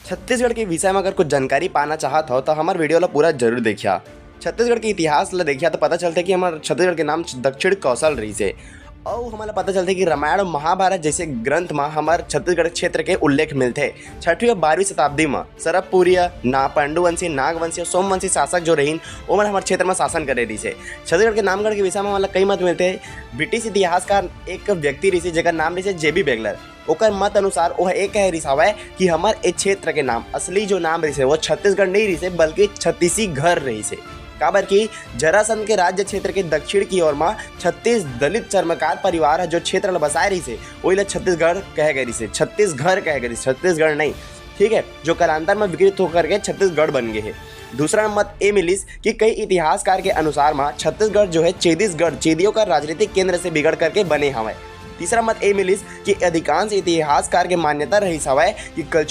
छत्तीसगढ़ के विषय में अगर कुछ जानकारी पाना चाहत हो तो हमारे वीडियो ला पूरा जरूर देखिया। छत्तीसगढ़ के इतिहास ला देखिया तो पता चलता है कि हमारे छत्तीसगढ़ के नाम दक्षिण कौशल रही से और हमारा पता चलता है कि रामायण और महाभारत जैसे ग्रंथ में हमारे छत्तीसगढ़ क्षेत्र के उल्लेख मिलते। 6वीं और 12वीं शताब्दी में सरबपुरिया ना पांडुवंशी नागवंशी और सोमवंशी शासक जो रहीन वो हमारे क्षेत्र में शासन करे रही से। छत्तीसगढ़ के नामगढ़ के विषय में हमारा कई मत मिलते हैं। ब्रिटिश इतिहासकार एक व्यक्ति रही जेकर नाम रही JB बेगलर, ओकर मत अनुसार वह एक कह रही हवा कि हमारे क्षेत्र के नाम असली जो नाम रही वो छत्तीसगढ़ नहीं रही बल्कि छत्तीसगढ़ रही से। काबर की जरासंध के राज्य क्षेत्र के दक्षिण की ओर में 36 दलित चर्मकार परिवार है जो क्षेत्र में बसाए रही से वही छत्तीसगढ़ कहे गई से, छत्तीसगढ़ कहे गई, छत्तीसगढ़ नहीं, ठीक है, जो कालांतर में विकृत होकर के छत्तीसगढ़ बन गए है। दूसरा मत ये मिलिस कि कई इतिहासकार के अनुसार में छत्तीसगढ़ जो है चेदीसगढ़ चेदियों का राजनीतिक केंद्र से बिगड़ करके बने हवे। तीसरा मत ये मिलिस कि अधिकांश इतिहासकार के मान्यता रही हवा कि